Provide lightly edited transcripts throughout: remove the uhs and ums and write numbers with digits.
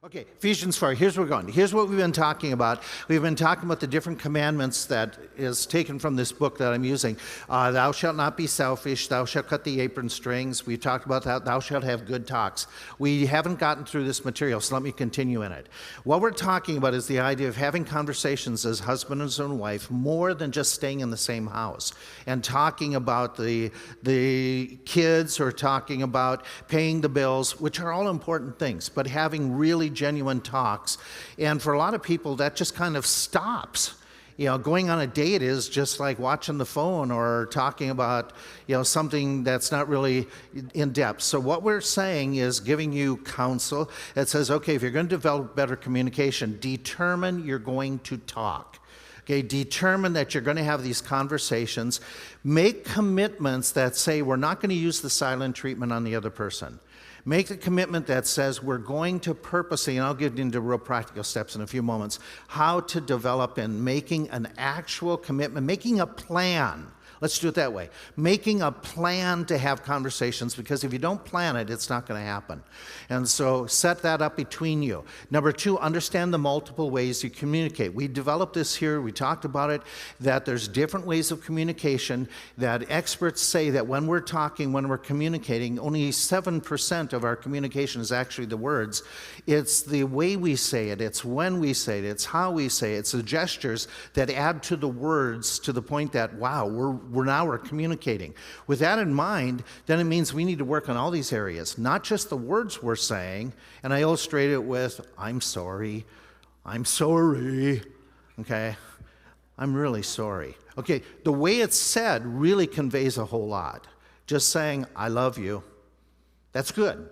Okay, Ephesians 4, here's where we're going. Here's what we've been talking about. We've been talking about the different commandments that is taken from this book that I'm using. Thou shalt not be selfish. Thou shalt cut the apron strings. We talked about that. Thou shalt have good talks. We haven't gotten through this material, so let me continue in it. What we're talking about is the idea of having conversations as husband and wife more than just staying in the same house and talking about the kids or talking about paying the bills, which are all important things, but having really genuine talks. And for a lot of people, that just kind of stops. Going on a date is just like watching the phone or talking about, something that's not really in depth. So what we're saying is giving you counsel. It says, okay, if you're going to develop better communication, determine you're going to talk. Okay, determine that you're going to have these conversations. Make commitments that say we're not going to use the silent treatment on the other person. Make a commitment that says we're going to purposely, and I'll get into real practical steps in a few moments, how to develop and making an actual commitment, making a plan. Let's do it that way. Making a plan to have conversations, because if you don't plan it, it's not going to happen. And so set that up between you. Number 2, understand the multiple ways you communicate. We developed this here, we talked about it, that there's different ways of communication, that experts say that when we're talking, when we're communicating, only 7% of our communication is actually the words. It's the way we say it, it's when we say it, it's how we say it, it's the gestures that add to the words to the point that, wow, we're communicating. With that in mind, then it means we need to work on all these areas, not just the words we're saying. And I illustrate it with, I'm sorry, okay? I'm really sorry. Okay, the way it's said really conveys a whole lot. Just saying, I love you, that's good.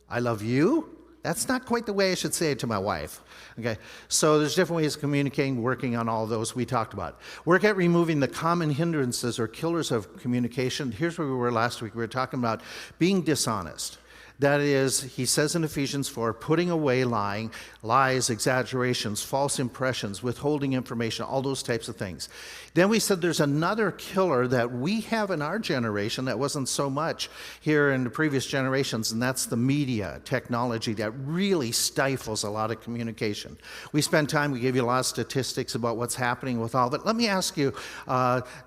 I love you? That's not quite the way I should say it to my wife. Okay, so there's different ways of communicating, working on all those we talked about. Work at removing the common hindrances or killers of communication. Here's where we were last week. We were talking about being dishonest. That is, he says in Ephesians 4, putting away lying, lies, exaggerations, false impressions, withholding information, all those types of things. Then we said there's another killer that we have in our generation that wasn't so much here in the previous generations, and that's the media, technology that really stifles a lot of communication. We spent time, we gave you a lot of statistics about what's happening with all of it. Let me ask you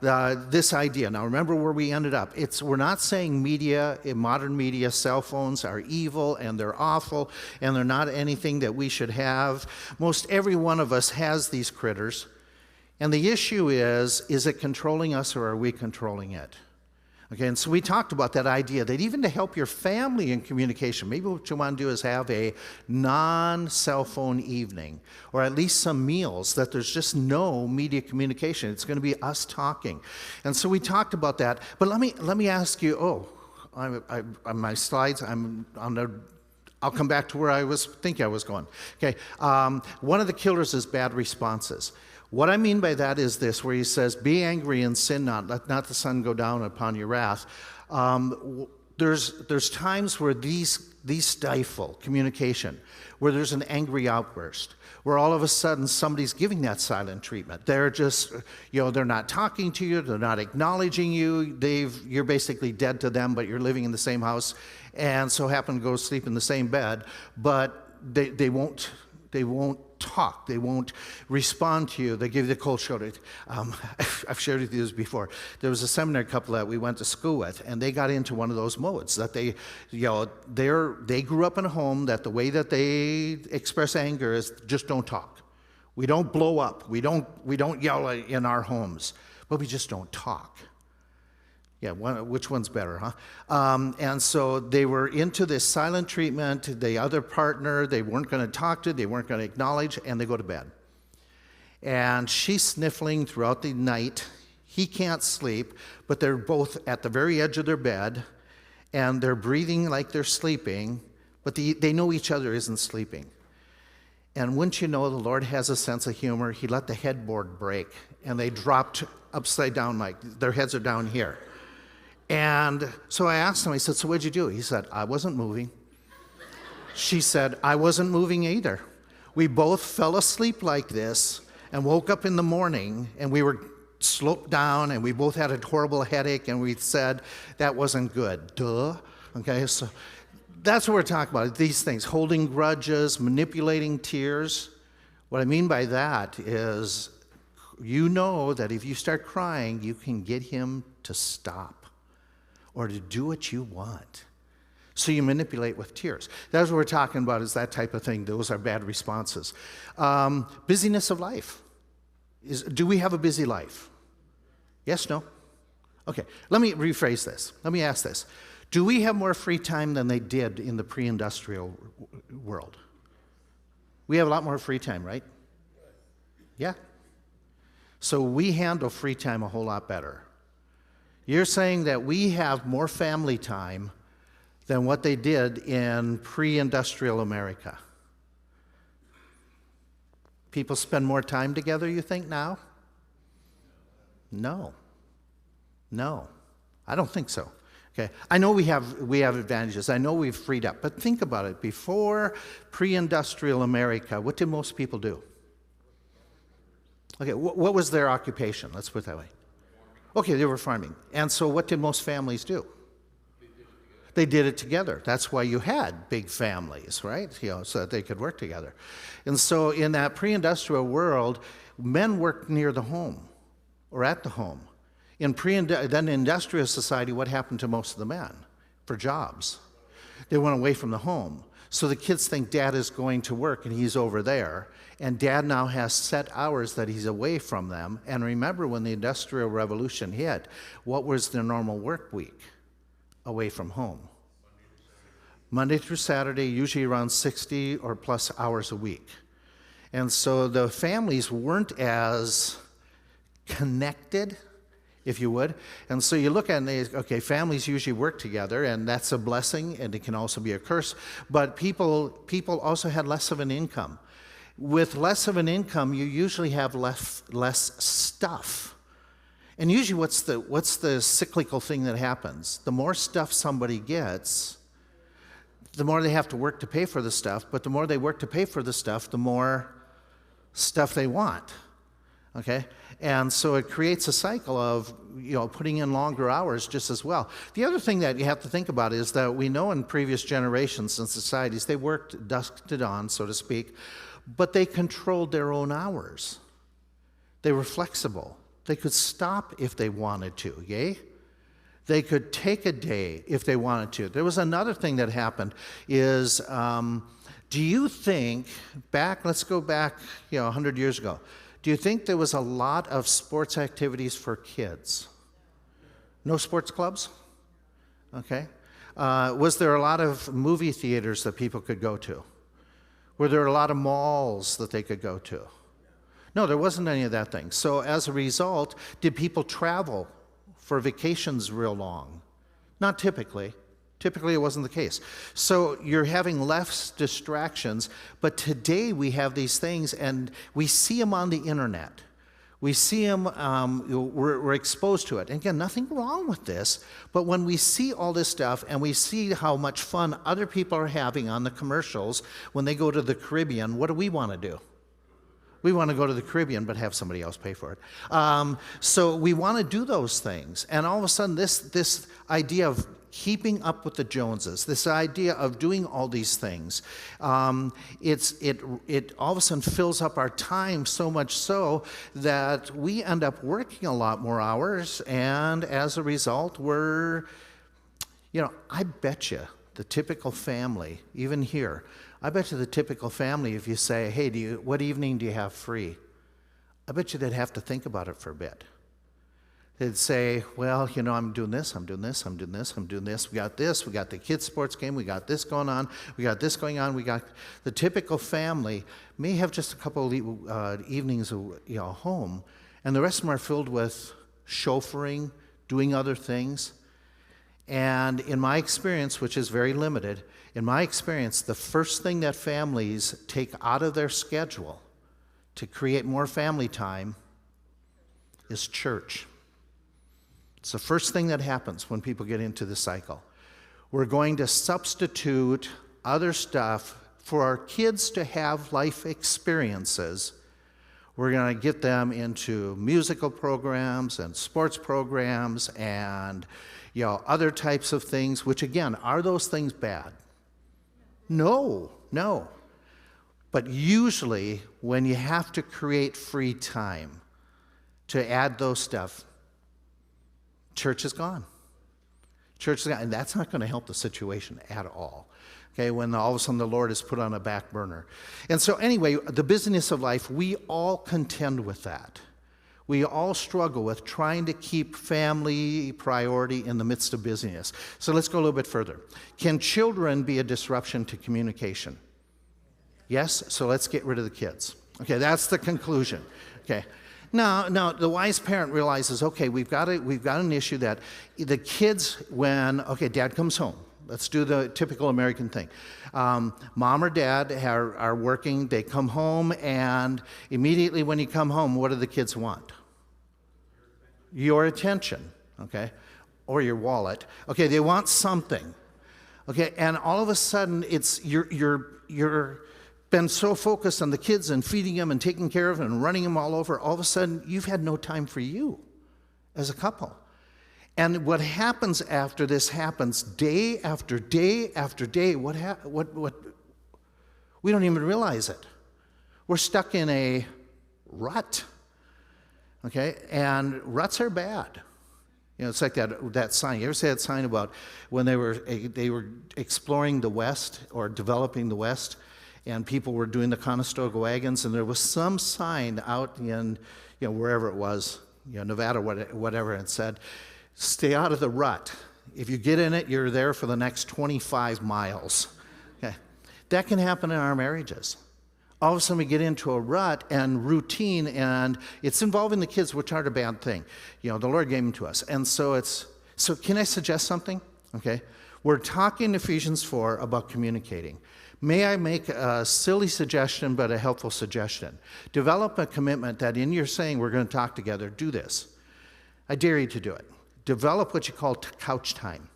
this idea. Now remember where we ended up. We're not saying media, in modern media, cell phones are evil and they're awful and they're not anything that we should have. Most every one of us has these critters. And the issue is it controlling us or are we controlling it? Okay, and so we talked about that idea that even to help your family in communication, maybe what you want to do is have a non-cell phone evening, or at least some meals that there's just no media communication. It's going to be us talking. And so we talked about that. But let me ask you, on my slides, I'll come back to where I was going. Okay, one of the killers is bad responses. What I mean by that is this, where he says, be angry and sin not, let not the sun go down upon your wrath. There's times where these stifle communication, where there's an angry outburst, where all of a sudden somebody's giving that silent treatment. They're just, they're not talking to you, they're not acknowledging you, you're basically dead to them, but you're living in the same house, and so happen to go sleep in the same bed, but they won't talk. They won't respond to you. They give you the cold shoulder. I've shared with you this before. There was a seminary couple that we went to school with, and they got into one of those modes that they grew up in a home that the way that they express anger is just don't talk. We don't blow up. We don't yell in our homes, but we just don't talk. Yeah, which one's better, huh? And so they were into this silent treatment. The other partner, they weren't going to talk to, they weren't going to acknowledge, and they go to bed. And she's sniffling throughout the night. He can't sleep, but they're both at the very edge of their bed, and they're breathing like they're sleeping, but they know each other isn't sleeping. And wouldn't you know, the Lord has a sense of humor. He let the headboard break, and they dropped upside down, like their heads are down here. And so I asked him, I said, so what'd you do? He said, I wasn't moving. She said, I wasn't moving either. We both fell asleep like this and woke up in the morning, and we were sloped down, and we both had a horrible headache, and we said, that wasn't good. Duh. Okay, so That's what we're talking about, these things, holding grudges, manipulating tears. What I mean by that is you know that if you start crying, you can get him to stop or to do what you want. So you manipulate with tears. That's what we're talking about, is that type of thing. Those are bad responses. Busyness of life. Do we have a busy life? Yes, no? Okay, let me rephrase this. Let me ask this. Do we have more free time than they did in the pre-industrial world? We have a lot more free time, right? Yeah. So we handle free time a whole lot better. You're saying that we have more family time than what they did in pre-industrial America. People spend more time together, you think, now? No. No. I don't think so. Okay. I know we have advantages. I know we've freed up. But think about it. Before pre-industrial America, what did most people do? Okay, what was their occupation? Let's put it that way. Okay, they were farming. And so what did most families do? They did it together. That's why you had big families, right? So that they could work together. And so in that pre-industrial world, men worked near the home or at the home. Then in industrial society, what happened to most of the men for jobs? They went away from the home. So the kids think dad is going to work and he's over there. And dad now has set hours that he's away from them. And remember, when the Industrial Revolution hit, what was their normal work week? Away from home. Monday through Saturday, usually around 60 or plus hours a week. And so the families weren't as connected, if you would. And so you look at it, okay, families usually work together, and that's a blessing, and it can also be a curse. But people also had less of an income. With less of an income, you usually have less stuff. And usually what's the cyclical thing that happens? The more stuff somebody gets, the more they have to work to pay for the stuff, but the more they work to pay for the stuff, the more stuff they want. Okay? And so it creates a cycle of, putting in longer hours just as well. The other thing that you have to think about is that we know in previous generations and societies, they worked dusk to dawn, so to speak, but they controlled their own hours. They were flexible. They could stop if they wanted to, yay? They could take a day if they wanted to. There was another thing that happened is, do you think, let's go back, 100 years ago, do you think there was a lot of sports activities for kids? No sports clubs? Okay. Was there a lot of movie theaters that people could go to? Were there a lot of malls that they could go to? No, there wasn't any of that thing. So as a result, did people travel for vacations real long? Not typically. Typically, it wasn't the case. So you're having less distractions, but today we have these things, and we see them on the internet. We see them, we're exposed to it. And again, nothing wrong with this, but when we see all this stuff and we see how much fun other people are having on the commercials when they go to the Caribbean, what do we want to do? We want to go to the Caribbean, but have somebody else pay for it. So we want to do those things. And all of a sudden, this idea of keeping up with the Joneses, this idea of doing all these things, it all of a sudden fills up our time so much so that we end up working a lot more hours, and as a result, I bet you the typical family, even here, I bet you the typical family, if you say, hey, what evening do you have free? I bet you they'd have to think about it for a bit. They'd say, well, I'm doing this, I'm doing this, I'm doing this, I'm doing this. We got this, we got the kids' sports game, we got this going on, we got this going on. We got the typical family may have just a couple of evenings, home, and the rest of them are filled with chauffeuring, doing other things. And in my experience, which is very limited, in my experience, the first thing that families take out of their schedule to create more family time is church. It's the first thing that happens when people get into the cycle. We're going to substitute other stuff for our kids to have life experiences. We're going to get them into musical programs and sports programs and other types of things, which again, are those things bad? No, no. But usually when you have to create free time to add those stuff, church is gone. Church is gone, and that's not going to help the situation at all. Okay, when all of a sudden the Lord is put on a back burner. And so anyway, the busyness of life, we all contend with that. We all struggle with trying to keep family priority in the midst of busyness. So let's go a little bit further. Can children be a disruption to communication? Yes, so let's get rid of the kids. Okay, that's the conclusion. Okay. Now, the wise parent realizes, okay, we've got an issue that the kids, okay, dad comes home. Let's do the typical American thing. Mom or dad are working, they come home, and immediately when you come home, what do the kids want? Your attention, okay? Or your wallet. Okay, they want something. Okay, and all of a sudden, you're been so focused on the kids and feeding them and taking care of them and running them all over, all of a sudden, you've had no time for you as a couple. And what happens after this happens day after day after day, what we don't even realize it. We're stuck in a rut, okay? And ruts are bad. You know, it's like that sign. You ever see that sign about when they were exploring the West or developing the West, and people were doing the Conestoga wagons, and there was some sign out in, wherever it was, Nevada, whatever, and it said, stay out of the rut. If you get in it, you're there for the next 25 miles. Okay. That can happen in our marriages. All of a sudden we get into a rut and routine, and it's involving the kids, which aren't a bad thing. The Lord gave them to us. And so can I suggest something? Okay. We're talking in Ephesians 4 about communicating. May I make a silly suggestion, but a helpful suggestion? Develop a commitment that in your saying we're going to talk together, do this. I dare you to do it. Develop what you call couch time.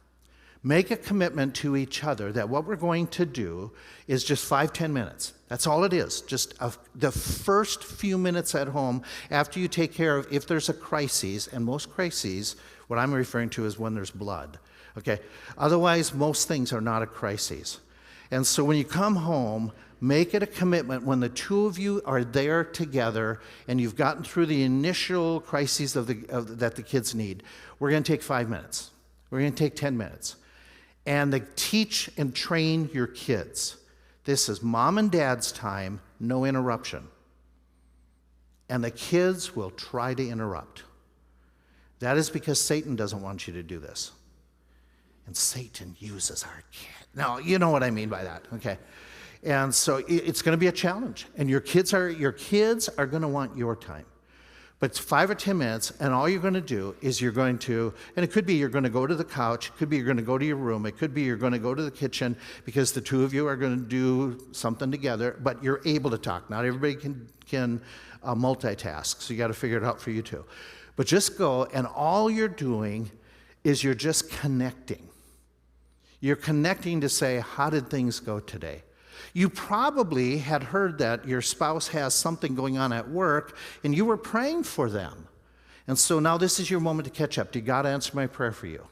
Make a commitment to each other that what we're going to do is just 5-10 minutes. That's all it is. Just the first few minutes at home after you take care of, if there's a crisis, and most crises, what I'm referring to is when there's blood. Okay? Otherwise, most things are not a crisis. And so when you come home, make it a commitment when the two of you are there together and you've gotten through the initial crises that the kids need. We're going to take 5 minutes. We're going to take 10 minutes. And teach and train your kids. This is mom and dad's time, no interruption. And the kids will try to interrupt. That is because Satan doesn't want you to do this. And Satan uses our kids. Now, you know what I mean by that, okay? And so it's going to be a challenge. And your kids are going to want your time. But it's 5 or 10 minutes, and all you're going to do is and it could be you're going to go to the couch, it could be you're going to go to your room, it could be you're going to go to the kitchen because the two of you are going to do something together, but you're able to talk. Not everybody can multitask, so you got to figure it out for you too. But just go, and all you're doing is you're just connecting. You're connecting to say, how did things go today? You probably had heard that your spouse has something going on at work, and you were praying for them. And so now this is your moment to catch up. Did God answer my prayer for you?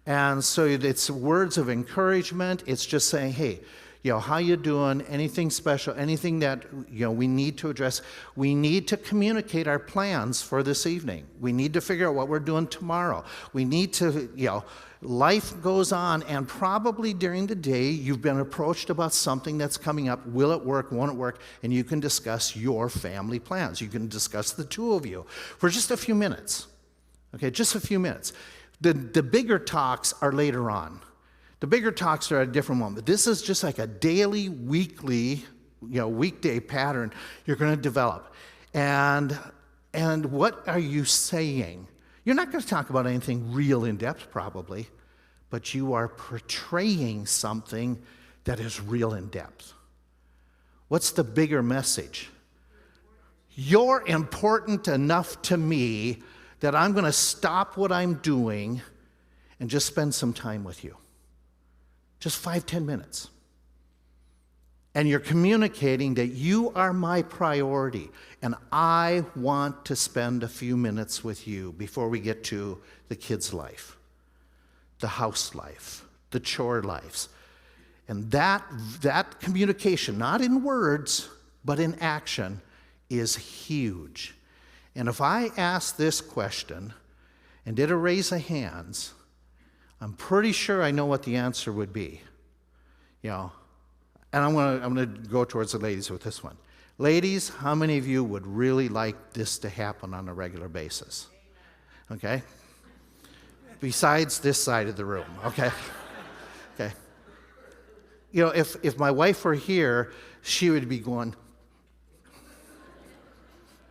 And so it's words of encouragement. It's just saying, hey, how you doing? Anything special? Anything that we need to address? We need to communicate our plans for this evening. We need to figure out what we're doing tomorrow. We need to, life goes on, and probably during the day you've been approached about something that's coming up. Will it work? Won't it work? And you can discuss your family plans. You can discuss the two of you for just a few minutes. Okay, just a few minutes. The bigger talks are later on. The bigger talks are at a different moment. This is just like a daily, weekly, weekday pattern you're going to develop. And what are you saying? You're not going to talk about anything real in depth, probably, but you are portraying something that is real in depth. What's the bigger message? You're important enough to me that I'm going to stop what I'm doing and just spend some time with you. Just 5-10 minutes. And you're communicating that you are my priority, and I want to spend a few minutes with you before we get to the kids' life, the house life, the chore lives. And that communication, not in words, but in action, is huge. And if I asked this question and did a raise of hands, I'm pretty sure I know what the answer would be. You know, and I'm going to go towards the ladies with this one. Ladies, how many of you would really like this to happen on a regular basis? Okay? Besides this side of the room, okay? Okay. You know, if my wife were here, she would be going,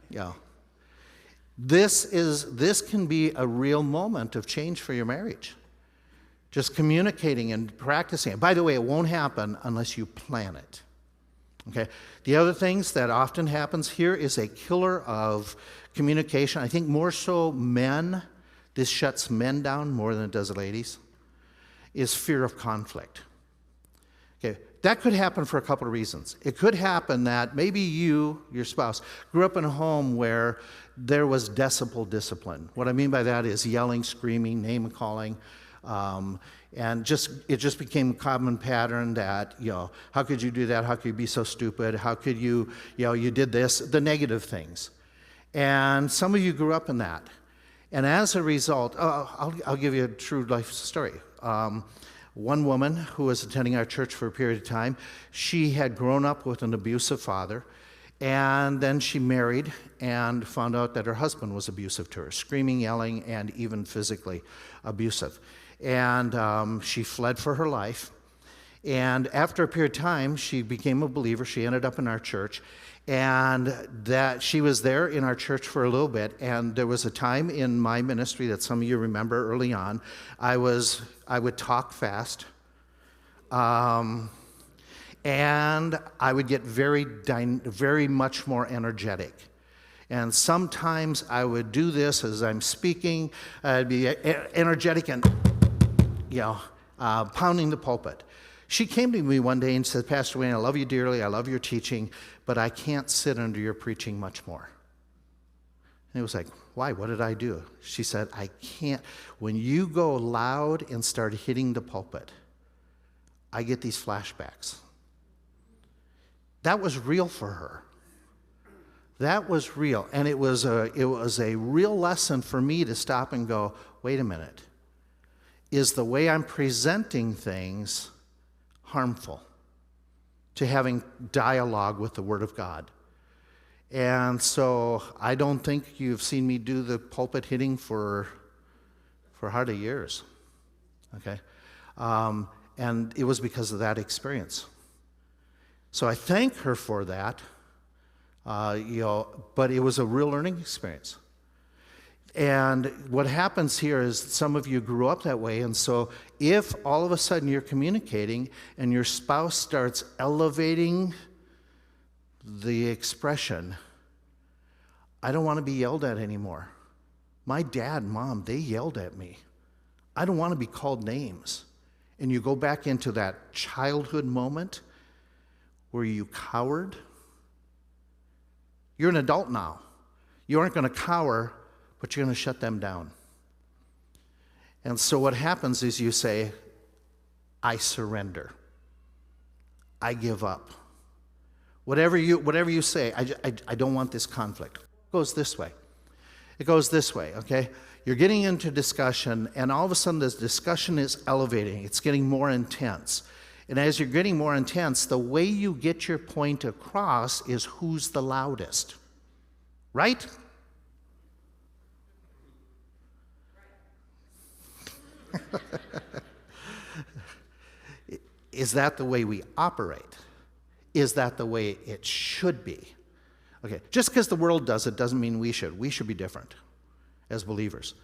yeah. This can be a real moment of change for your marriage. Just communicating and practicing it. By the way, it won't happen unless you plan it. Okay? The other things that often happens here is a killer of communication. I think more so men, this shuts men down more than it does ladies, is fear of conflict. Okay, that could happen for a couple of reasons. It could happen that maybe you, your spouse, grew up in a home where there was decibel discipline. What I mean by that is yelling, screaming, name-calling, and it just became a common pattern that, you know, how could you do that? How could you be so stupid? How could you did this, the negative things. And some of you grew up in that. And as a result, I'll give you a true life story. One woman who was attending our church for a period of time, she had grown up with an abusive father, and then she married and found out that her husband was abusive to her, screaming, yelling, and even physically abusive. And she fled for her life. And after a period of time, she became a believer. She ended up in our church. And that she was there in our church for a little bit. And there was a time in my ministry that some of you remember early on, I would talk fast. And I would get very much more energetic. And sometimes I would do this as I'm speaking. I'd be energetic and, pounding the pulpit. She came to me one day and said, Pastor Wayne, I love you dearly. I love your teaching, but I can't sit under your preaching much more. And it was like, why? What did I do? She said, I can't. When you go loud and start hitting the pulpit, I get these flashbacks. That was real for her. That was real. And it was a real lesson for me to stop and go, wait a minute. Is the way I'm presenting things harmful to having dialogue with the Word of God? And so I don't think you've seen me do the pulpit hitting for hardly years. Okay? And it was because of that experience. So I thank her for that. But it was a real learning experience. And what happens here is some of you grew up that way, and so if all of a sudden you're communicating and your spouse starts elevating the expression, I don't want to be yelled at anymore. My dad and mom, they yelled at me. I don't want to be called names. And you go back into that childhood moment where you cowered. You're an adult now. You aren't going to cower, but you're going to shut them down. And so what happens is you say, I surrender. I give up. Whatever you say, I don't want this conflict. It goes this way. It goes this way, okay? You're getting into discussion, and all of a sudden this discussion is elevating. It's getting more intense. And as you're getting more intense, the way you get your point across is who's the loudest. Right? Is that the way we operate? Is that the way it should be? Okay, just because the world does it doesn't mean we should. We should be different as believers.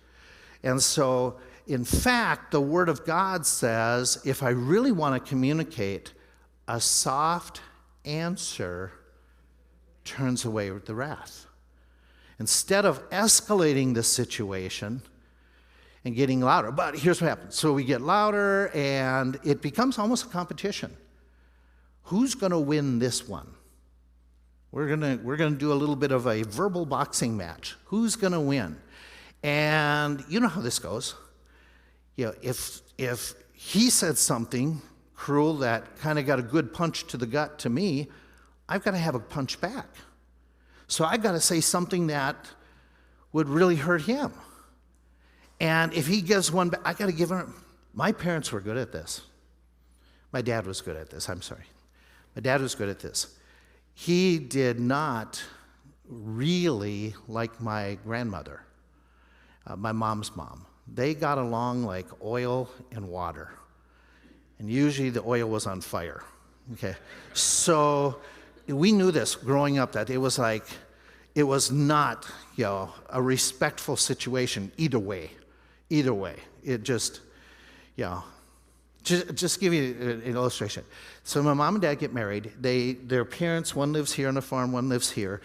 And so, in fact, the Word of God says, if I really want to communicate, a soft answer turns away the wrath. Instead of escalating the situation and getting louder. But here's what happens. So we get louder, and it becomes almost a competition. Who's going to win this one? We're going to do a little bit of a verbal boxing match. Who's going to win? And you know how this goes. If he said something cruel, that kind of got a good punch to the gut to me, I've got to have a punch back. So I've got to say something that would really hurt him. And if he gives one back, I got to give him. My parents were good at this. My dad was good at this, I'm sorry. My dad was good at this. He did not really like my grandmother, my mom's mom. They got along like oil and water. And usually the oil was on fire. Okay. So we knew this growing up, that it was not, a respectful situation either way. Either way. It just, just give you an illustration. So my mom and dad get married. Their parents, one lives here on a farm, one lives here.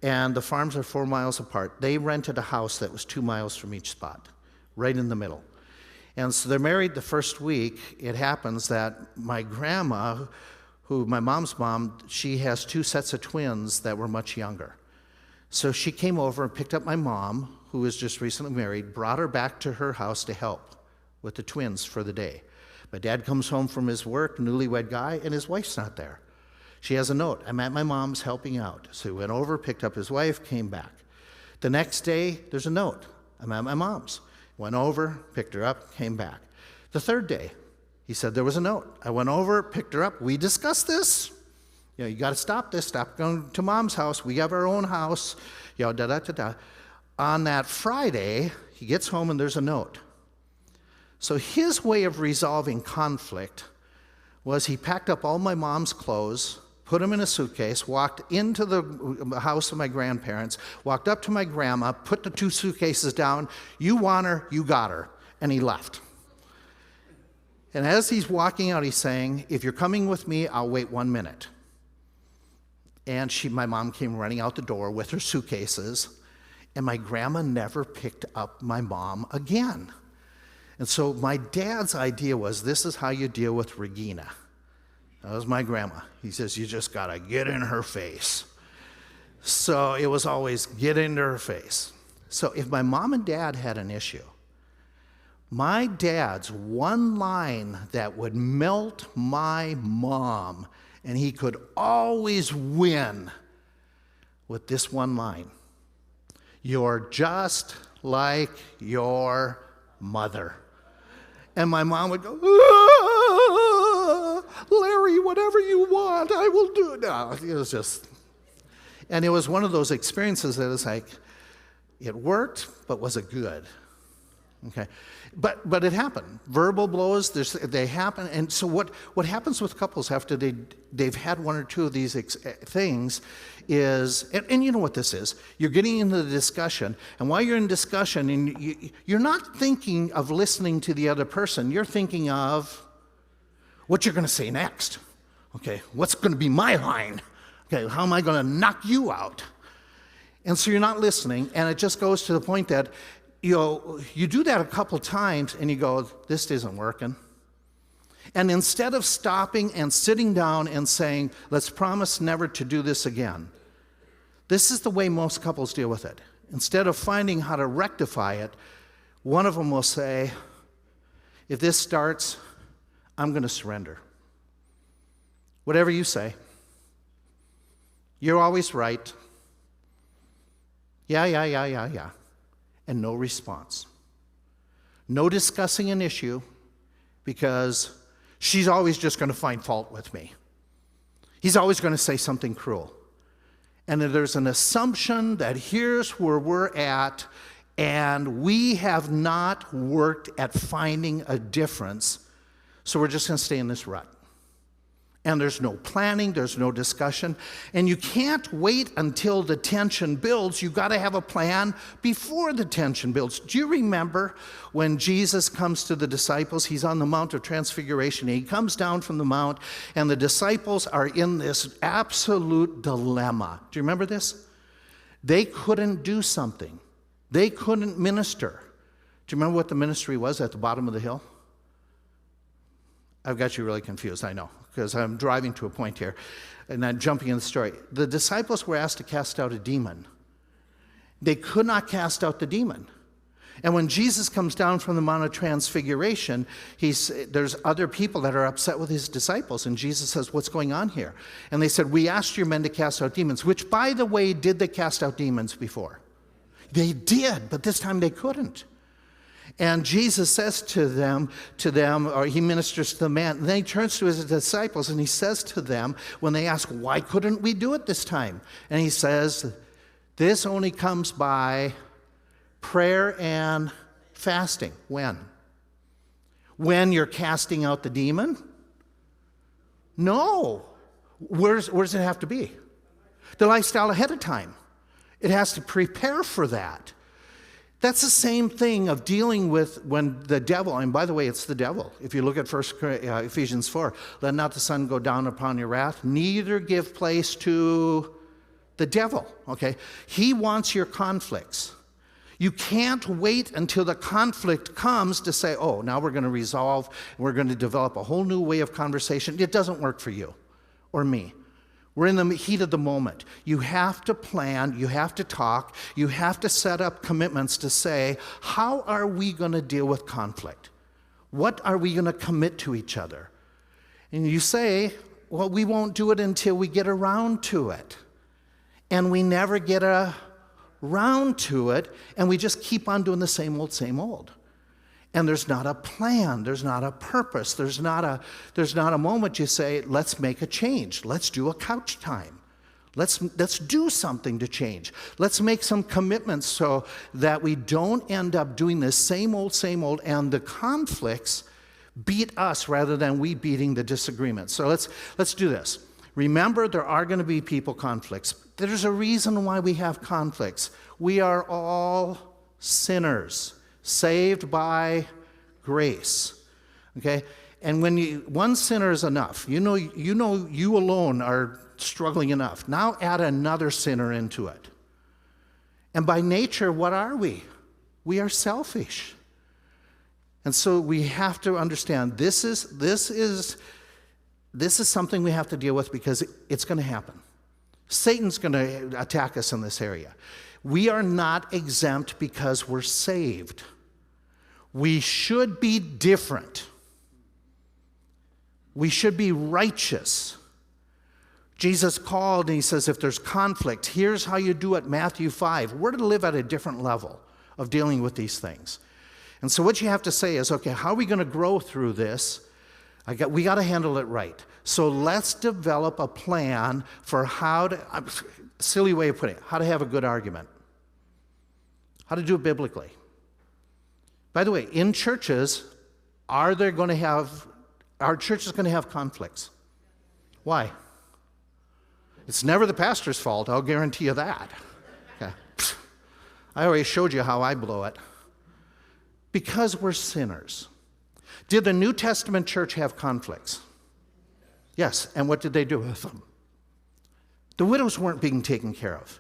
And the farms are 4 miles apart. They rented a house that was 2 miles from each spot, right in the middle. And so they're married the first week. It happens that my grandma, who my mom's mom, she has 2 sets of twins that were much younger. So she came over and picked up my mom, who was just recently married, brought her back to her house to help with the twins for the day. My dad comes home from his work, newlywed guy, and his wife's not there. She has a note. I'm at my mom's helping out. So he went over, picked up his wife, came back. The next day, there's a note. I'm at my mom's. Went over, picked her up, came back. The third day, he said there was a note. I went over, picked her up. We discussed this. You got to stop this. Stop going to mom's house. We have our own house. Da-da-da-da. On that Friday, he gets home and there's a note. So his way of resolving conflict was he packed up all my mom's clothes, put them in a suitcase, walked into the house of my grandparents, walked up to my grandma, put the 2 suitcases down. You want her, you got her. And he left. And as he's walking out, he's saying, if you're coming with me, I'll wait 1 minute. And my mom came running out the door with her suitcases, and my grandma never picked up my mom again. And so my dad's idea was, this is how you deal with Regina. That was my grandma. He says, you just got to get in her face. So it was always get into her face. So if my mom and dad had an issue, my dad's one line that would melt my mom, and he could always win with this one line. You're just like your mother. And my mom would go, Larry, whatever you want, I will do it. No, it was just, and it was one of those experiences that is like, it worked, but was it good? Okay, but it happened. Verbal blows, they happen, and so what happens with couples after they've had 1 or 2 of these things is, and you know what this is, you're getting into the discussion, and while you're in discussion, and you're not thinking of listening to the other person, you're thinking of what you're going to say next. Okay, what's going to be my line? Okay, how am I going to knock you out? And so you're not listening, and it just goes to the point that you do that a couple times and you go, this isn't working. And instead of stopping and sitting down and saying, let's promise never to do this again, this is the way most couples deal with it. Instead of finding how to rectify it, one of them will say, if this starts, I'm going to surrender. Whatever you say. You're always right. Yeah. And no response. No discussing an issue, because she's always just going to find fault with me. He's always going to say something cruel. And there's an assumption that here's where we're at, and we have not worked at finding a difference, so we're just going to stay in this rut. And there's no planning, there's no discussion, and you can't wait until the tension builds. You've got to have a plan before the tension builds. Do you remember when Jesus comes to the disciples? He's on the Mount of Transfiguration. He comes down from the mount, and the disciples are in this absolute dilemma. Do you remember this? They couldn't do something. They couldn't minister. Do you remember what the ministry was at the bottom of the hill? I've got you really confused, I know, because I'm driving to a point here, and I'm jumping in the story. The disciples were asked to cast out a demon. They could not cast out the demon And when Jesus comes down from the Mount of Transfiguration, there's other people that are upset with his disciples. And Jesus says, what's going on here? And they said, we asked your men to cast out demons, which, by the way, did they cast out demons before? They did, but this time they couldn't. And Jesus says to them, or he ministers to the man, and then he turns to his disciples and he says to them, when they ask, why couldn't we do it this time? And he says, this only comes by prayer and fasting. When? When you're casting out the demon? No. Where does it have to be? The lifestyle ahead of time. It has to prepare for that. That's the same thing of dealing with when the devil, and by the way, it's the devil. If you look at Ephesians 4, let not the sun go down upon your wrath, neither give place to the devil, okay? He wants your conflicts. You can't wait until the conflict comes to say, oh, now we're going to resolve, we're going to develop a whole new way of conversation. It doesn't work for you or me. We're in the heat of the moment. You have to plan, you have to talk, you have to set up commitments to say, how are we going to deal with conflict? What are we going to commit to each other? And you say, well, we won't do it until we get around to it. And we never get around to it, and we just keep on doing the same old, same old. And there's not a plan, there's not a purpose, there's not a moment you say, let's make a change, let's do a couch time. Let's do something to change. Let's make some commitments so that we don't end up doing this same old, and the conflicts beat us rather than we beating the disagreement. So let's do this. Remember, there are going to be people conflicts. There's a reason why we have conflicts. We are all sinners, saved by grace, okay? And when one sinner is enough, you know you alone are struggling enough. Now add another sinner into it. And by nature, what are we? We are selfish. And so we have to understand this is something we have to deal with because it's going to happen. Satan's going to attack us in this area. We are not exempt because we're saved. We should be different. We should be righteous. Jesus called and he says, if there's conflict, here's how you do it, Matthew 5. We're to live at a different level of dealing with these things. And so what you have to say is, okay, how are we going to grow through this? We got to handle it right. So let's develop a plan for how to, silly way of putting it, how to have a good argument. How to do it biblically. By the way, in churches, are churches going to have conflicts? Why? It's never the pastor's fault, I'll guarantee you that. Okay. I already showed you how I blow it. Because we're sinners. Did the New Testament church have conflicts? Yes, and what did they do with them? The widows weren't being taken care of.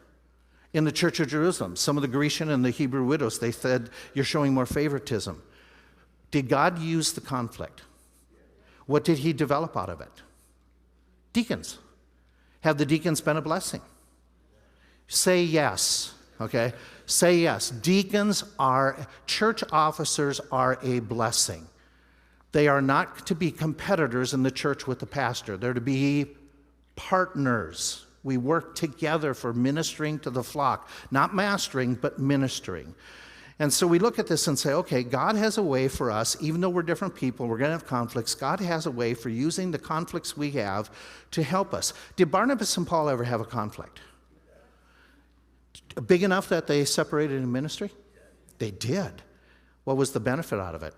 In the Church of Jerusalem, some of the Grecian and the Hebrew widows, they said, you're showing more favoritism. Did God use the conflict? What did he develop out of it? Deacons. Have the deacons been a blessing? Say yes, okay? Say yes. Church officers are a blessing. They are not to be competitors in the church with the pastor. They're to be partners. We work together for ministering to the flock. Not mastering, but ministering. And so we look at this and say, okay, God has a way for us, even though we're different people, we're going to have conflicts, God has a way for using the conflicts we have to help us. Did Barnabas and Paul ever have a conflict? Big enough that they separated in ministry? They did. What was the benefit out of it?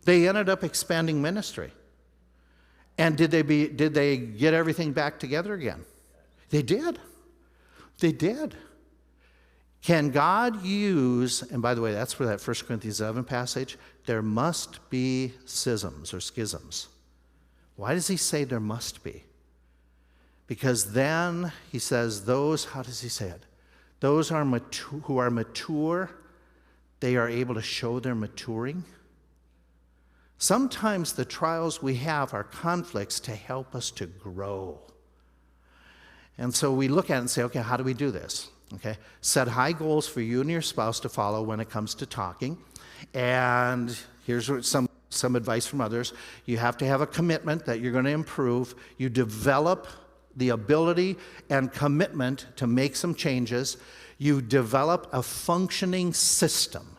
They ended up expanding ministry. And did they get everything back together again? They did. They did. Can God use, and by the way, that's where that 1 Corinthians 11 passage, there must be schisms or schisms. Why does he say there must be? Because then he says how does he say it? Those who are mature, they are able to show their maturing. Sometimes the trials we have are conflicts to help us to grow. And so we look at it and say, okay, how do we do this? Okay? Set high goals for you and your spouse to follow when it comes to talking. And here's some advice from others. You have to have a commitment that you're going to improve. You develop the ability and commitment to make some changes. You develop a functioning system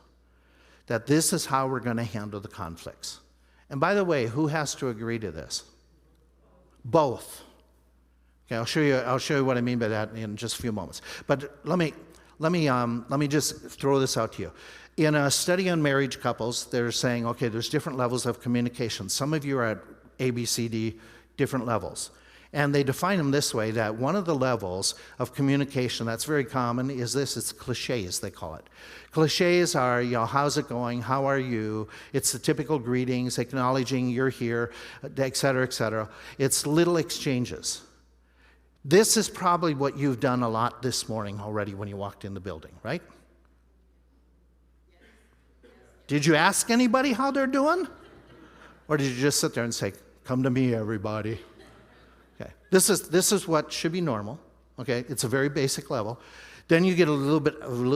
that this is how we're going to handle the conflicts. And by the way, who has to agree to this? Both. Okay, I'll show you what I mean by that in just a few moments. But let me just throw this out to you. In a study on marriage couples, they're saying, okay, there's different levels of communication. Some of you are at A, B, C, D, different levels. And they define them this way, that one of the levels of communication that's very common is this, it's cliches, they call it. Cliches are, how's it going, how are you? It's the typical greetings, acknowledging you're here, et cetera, et cetera. It's little exchanges. This is probably what you've done a lot this morning already when you walked in the building, right? Did you ask anybody how they're doing? Or did you just sit there and say, come to me, everybody? Okay. This is what should be normal. Okay, it's a very basic level. Then you get a little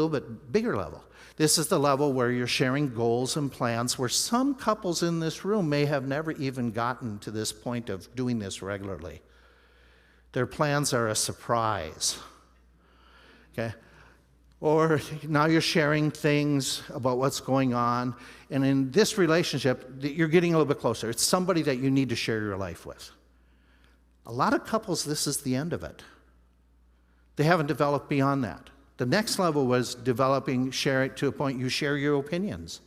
bit bigger level. This is the level where you're sharing goals and plans, where some couples in this room may have never even gotten to this point of doing this regularly. Their plans are a surprise. Okay? Or now you're sharing things about what's going on, and in this relationship, you're getting a little bit closer. It's somebody that you need to share your life with. A lot of couples, this is the end of it. They haven't developed beyond that. The next level was developing, sharing to a point you share your opinions.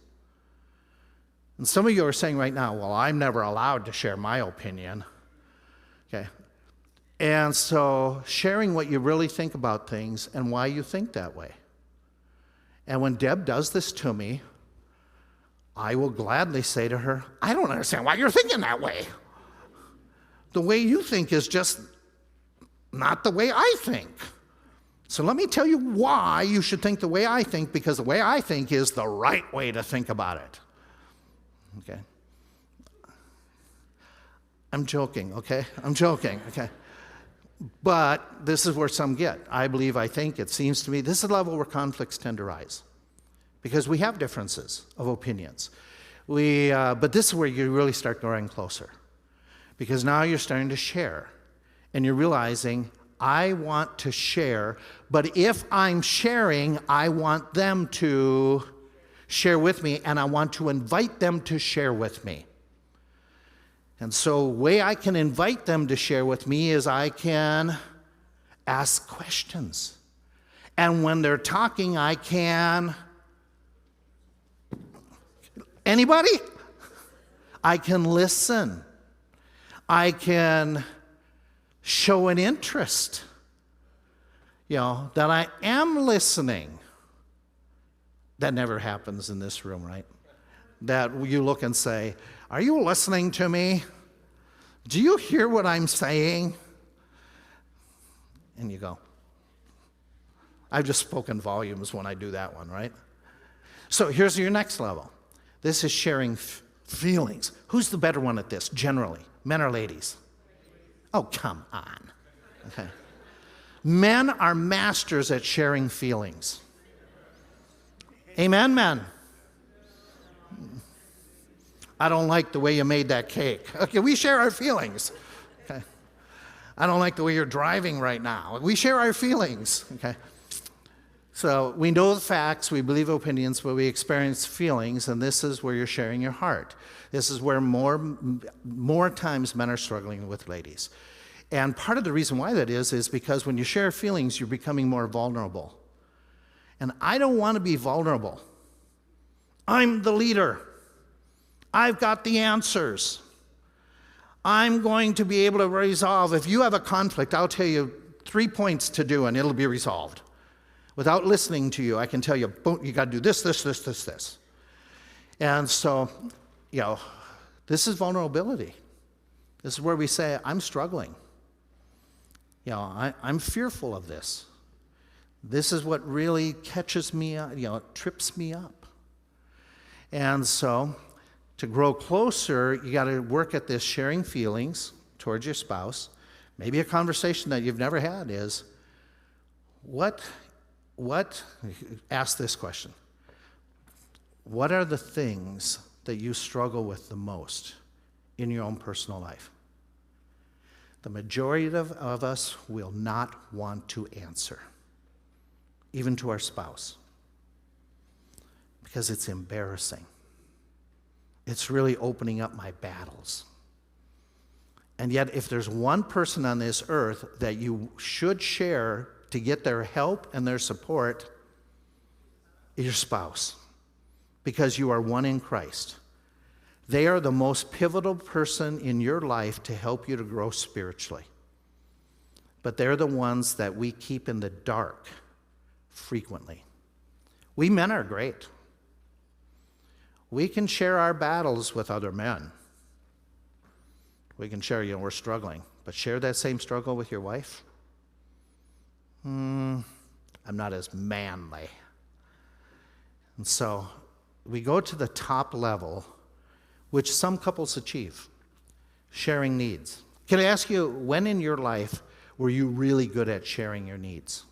And some of you are saying right now, well, I'm never allowed to share my opinion. Okay. And so sharing what you really think about things and why you think that way. And when Deb does this to me, I will gladly say to her, I don't understand why you're thinking that way. The way you think is just not the way I think. So let me tell you why you should think the way I think, because the way I think is the right way to think about it. Okay? I'm joking, okay? I'm joking, okay? But this is where some get. I believe, I think, it seems to me, this is the level where conflicts tend to rise. Because we have differences of opinions. But this is where you really start growing closer. Because now you're starting to share. And you're realizing, I want to share, but if I'm sharing, I want them to share with me, and I want to invite them to share with me. And so the way I can invite them to share with me is I can ask questions. And when they're talking, I can... Anybody? I can listen. I can show an interest, that I am listening. That never happens in this room, right? That you look and say, are you listening to me? Do you hear what I'm saying? And you go, I've just spoken volumes when I do that one, right? So here's your next level. This is sharing feelings. Who's the better one at this, generally? Men or ladies? Oh, come on. Okay. Men are masters at sharing feelings. Amen, men? I don't like the way you made that cake. Okay, we share our feelings. Okay. I don't like the way you're driving right now. We share our feelings. Okay. So we know the facts, we believe opinions, but we experience feelings, and this is where you're sharing your heart. This is where more times men are struggling with ladies. And part of the reason why that is because when you share feelings, you're becoming more vulnerable. And I don't want to be vulnerable. I'm the leader. I've got the answers. I'm going to be able to resolve. If you have a conflict, I'll tell you 3 points to do, and it'll be resolved. Without listening to you, I can tell you, boom, you got to do this, this, this, this, this. And so, this is vulnerability. This is where we say, I'm struggling. I'm fearful of this. This is what really catches me up, trips me up. And so, to grow closer, you got to work at this sharing feelings towards your spouse. Maybe a conversation that you've never had is, what ask this question. What are the things that you struggle with the most in your own personal life? The majority of us will not want to answer, even to our spouse, because it's embarrassing. It's really opening up my battles. And yet, if there's one person on this earth that you should share to get their help and their support, your spouse, because you are one in Christ. They are the most pivotal person in your life to help you to grow spiritually. But they're the ones that we keep in the dark frequently. We men are great. We can share our battles with other men. We can share, we're struggling. But share that same struggle with your wife? I'm not as manly. And so we go to the top level, which some couples achieve, sharing needs. Can I ask you, when in your life were you really good at sharing your needs?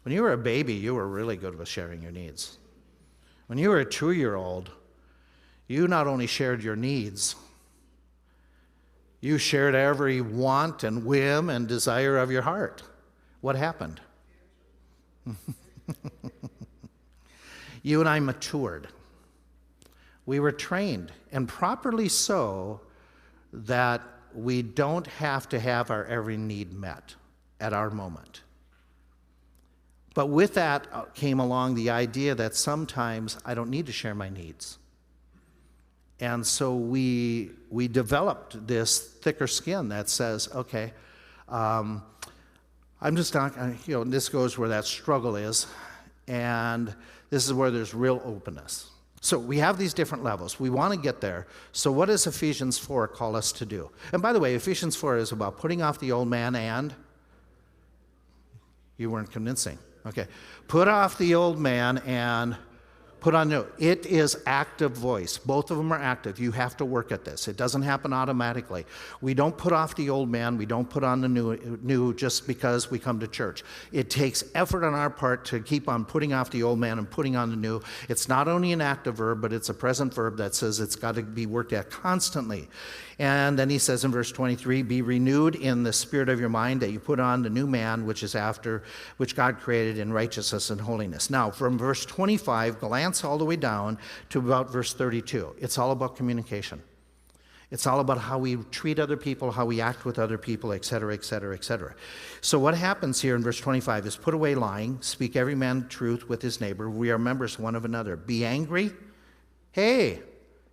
When you were a baby, you were really good with sharing your needs. When you were a 2-year-old, you not only shared your needs, you shared every want and whim and desire of your heart. What happened? You and I matured. We were trained, and properly so, that we don't have to have our every need met at our moment. But with that came along the idea that sometimes I don't need to share my needs. And so we developed this thicker skin that says, okay, I'm just not, this goes where that struggle is, and this is where there's real openness. So we have these different levels. We want to get there. So what does Ephesians 4 call us to do? And by the way, Ephesians 4 is about putting off the old man and? You weren't convincing. Okay. Put off the old man and put on new. It is active voice. Both of them are active. You have to work at this. It doesn't happen automatically. We don't put off the old man. We don't put on the new just because we come to church. It takes effort on our part to keep on putting off the old man and putting on the new. It's not only an active verb, but it's a present verb that says it's got to be worked at constantly. And then he says in verse 23, be renewed in the spirit of your mind, that you put on the new man, which is after, which God created in righteousness and holiness. Now, from verse 25, glance all the way down to about verse 32. It's all about communication. It's all about how we treat other people, how we act with other people, et cetera, et cetera, et cetera. So what happens here in verse 25 is put away lying, speak every man truth with his neighbor. We are members one of another. Be angry. Hey,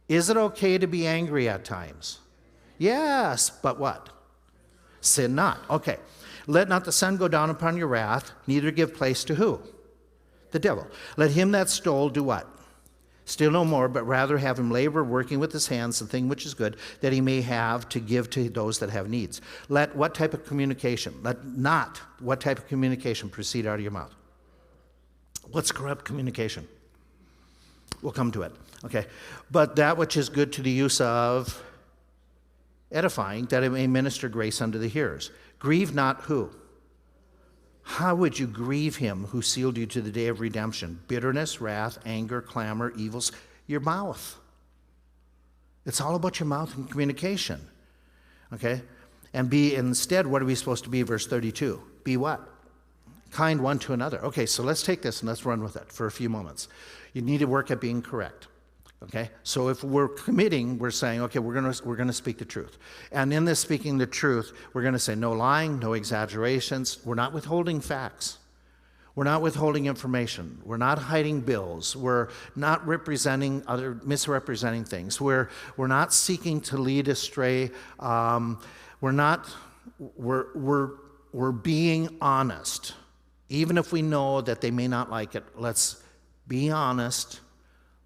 is it okay to be angry at times? Yes, but what? Sin not. Okay. Let not the sun go down upon your wrath, neither give place to who? The devil. Let him that stole do what? Steal no more, but rather have him labor, working with his hands the thing which is good, that he may have to give to those that have needs. Let what type of communication? Let not what type of communication proceed out of your mouth? What's corrupt communication? We'll come to it. Okay. But that which is good to the use of edifying, that it may minister grace unto the hearers. Grieve not who? How would you grieve him who sealed you to the day of redemption? Bitterness, wrath, anger, clamor, evils, your mouth. It's all about your mouth and communication. Okay? And be instead, what are we supposed to be? Verse 32. Be what? Kind one to another. Okay, so let's take this and let's run with it for a few moments. You need to work at being correct. Okay, so if we're committing, we're saying, okay, we're gonna speak the truth. And in this speaking the truth, we're gonna say no lying, no exaggerations. We're not withholding facts. We're not withholding information. We're not hiding bills. We're not misrepresenting things. We're not seeking to lead astray. We're being honest. Even if we know that they may not like it, let's be honest.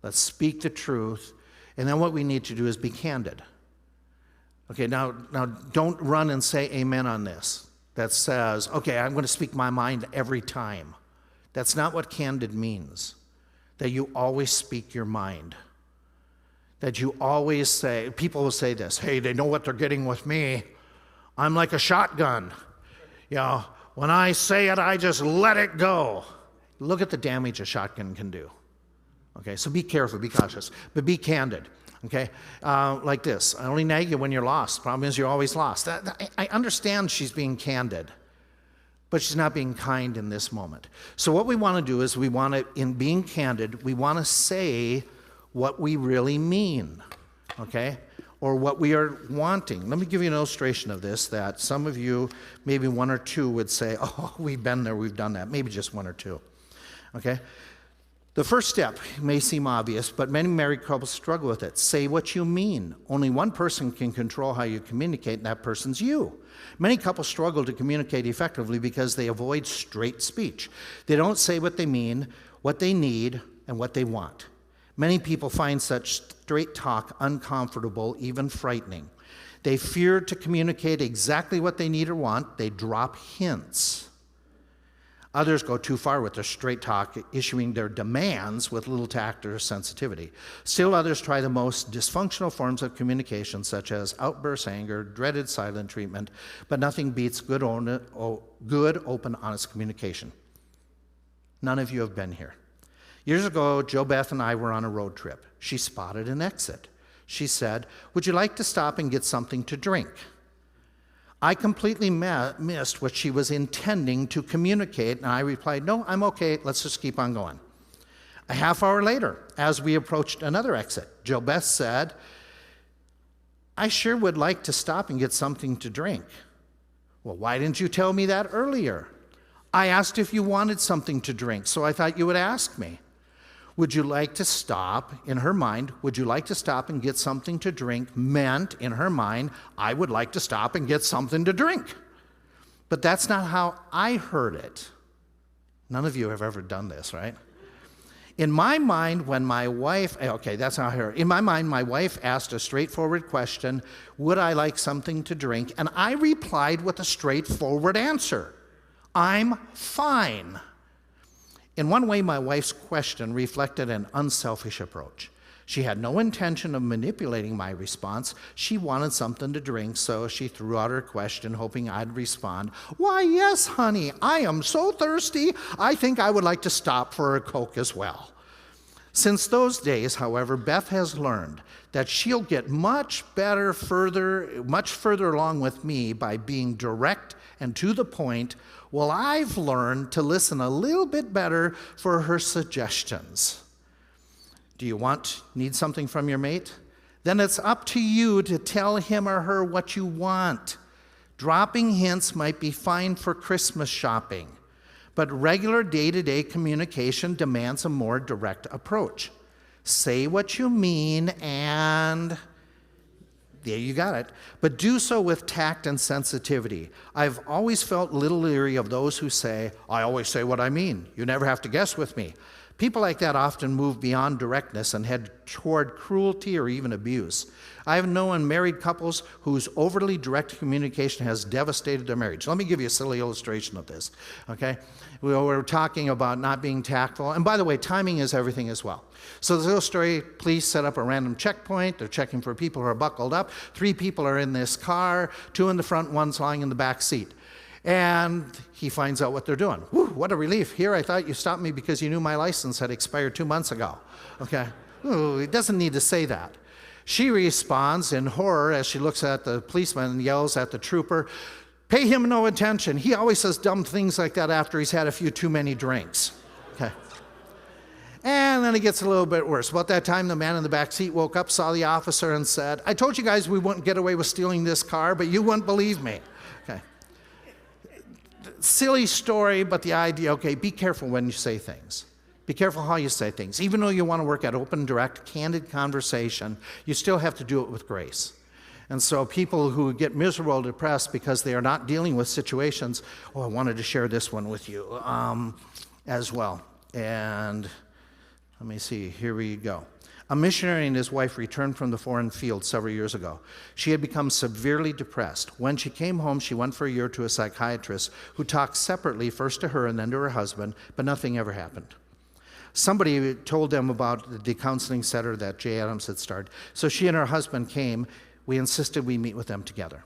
Let's speak the truth. And then what we need to do is be candid. Okay, now don't run and say amen on this. That says, okay, I'm going to speak my mind every time. That's not what candid means. That you always speak your mind. That you always say, people will say this, hey, they know what they're getting with me. I'm like a shotgun. You know, When I say it, I just let it go. Look at the damage a shotgun can do. Okay, so be careful, be cautious, but be candid. Okay, like this. I only nag you when you're lost. Problem is you're always lost. I understand she's being candid, but she's not being kind in this moment. So what we want to do is we want to, in being candid, we want to say what we really mean, okay, or what we are wanting. Let me give you an illustration of this that some of you, maybe one or two, would say, oh, we've been there, we've done that. Maybe just one or two, okay? The first step may seem obvious, but many married couples struggle with it. Say what you mean. Only one person can control how you communicate, and that person's you. Many couples struggle to communicate effectively because they avoid straight speech. They don't say what they mean, what they need, and what they want. Many people find such straight talk uncomfortable, even frightening. They fear to communicate exactly what they need or want. They drop hints. Others go too far with their straight talk, issuing their demands with little tact or sensitivity. Still others try the most dysfunctional forms of communication, such as outburst anger, dreaded silent treatment, but nothing beats good, open, honest communication. None of you have been here. Years ago, Jo Beth and I were on a road trip. She spotted an exit. She said, "Would you like to stop and get something to drink?" I completely missed what she was intending to communicate, and I replied, "No, I'm okay, let's just keep on going." A half hour later, as we approached another exit, Jo Beth said, "I sure would like to stop and get something to drink." "Well, why didn't you tell me that earlier?" "I asked if you wanted something to drink, so I thought you would ask me." Would you like to stop, in her mind, would you like to stop and get something to drink meant, in her mind, I would like to stop and get something to drink. But that's not how I heard it. None of you have ever done this, right? In my mind, when my wife, okay, that's how I heard it. In my mind, my wife asked a straightforward question, would I like something to drink? And I replied with a straightforward answer, I'm fine. In one way, my wife's question reflected an unselfish approach. She had no intention of manipulating my response. She wanted something to drink, so she threw out her question, hoping I'd respond, "Why, yes, honey, I am so thirsty, I think I would like to stop for a Coke as well." Since those days, however, Beth has learned that she'll get much further along with me by being direct and to the point. Well, I've learned to listen a little bit better for her suggestions. Do you need something from your mate? Then it's up to you to tell him or her what you want. Dropping hints might be fine for Christmas shopping, but regular day-to-day communication demands a more direct approach. Say what you mean and... yeah, you got it. But do so with tact and sensitivity. I've always felt a little leery of those who say, I always say what I mean. You never have to guess with me. People like that often move beyond directness and head toward cruelty or even abuse. I have known married couples whose overly direct communication has devastated their marriage. Let me give you a silly illustration of this, okay? We're talking about not being tactful. And by the way, timing is everything as well. So this little story, police set up a random checkpoint. They're checking for people who are buckled up. 3 people are in this car, 2 in the front, 1's lying in the back seat. And he finds out what they're doing. Whew, what a relief. Here, I thought you stopped me because you knew my license had expired 2 months ago. Okay? Ooh, he doesn't need to say that. She responds in horror as she looks at the policeman and yells at the trooper, "Pay him no attention. He always says dumb things like that after he's had a few too many drinks." Okay. And then it gets a little bit worse. About that time, the man in the back seat woke up, saw the officer, and said, "I told you guys we wouldn't get away with stealing this car, but you wouldn't believe me." Okay. Silly story, but the idea, okay, be careful when you say things. Be careful how you say things. Even though you want to work at open, direct, candid conversation, you still have to do it with grace. And so people who get miserable, depressed because they are not dealing with situations, I wanted to share this one with you as well. And let me see, here we go. A missionary and his wife returned from the foreign field several years ago. She had become severely depressed. When she came home, she went for a year to a psychiatrist who talked separately, first to her and then to her husband, but nothing ever happened. Somebody told them about the counseling center that Jay Adams had started. So she and her husband came. We insisted we meet with them together.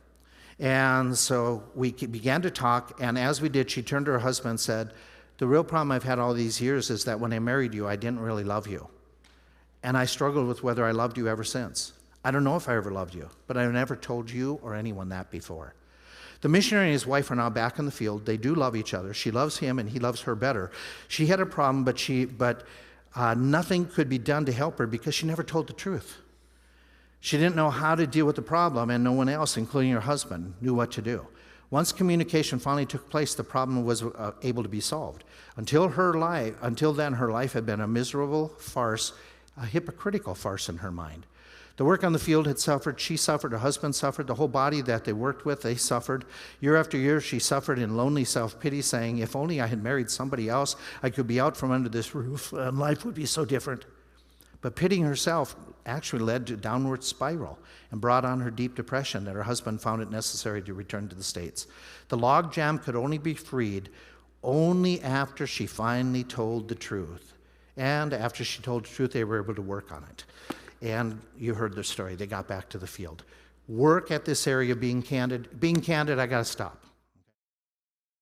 And so we began to talk, and as we did, she turned to her husband and said, the real problem I've had all these years is that when I married you, I didn't really love you. And I struggled with whether I loved you ever since. I don't know if I ever loved you, but I've never told you or anyone that before. The missionary and his wife are now back in the field. They do love each other. She loves him and he loves her better. She had a problem, but nothing could be done to help her because she never told the truth. She didn't know how to deal with the problem, and no one else, including her husband, knew what to do. Once communication finally took place, the problem was able to be solved. Until then, her life had been a miserable farce, a hypocritical farce in her mind. The work on the field had suffered. She suffered. Her husband suffered. The whole body that they worked with, they suffered. Year after year, she suffered in lonely self-pity, saying, if only I had married somebody else, I could be out from under this roof, and life would be so different. But pitying herself actually led to a downward spiral and brought on her deep depression that her husband found it necessary to return to the States. The log jam could only be freed only after she finally told the truth. And after she told the truth, they were able to work on it. And you heard the story. They got back to the field. Work at this area being candid. Being candid, I got to stop.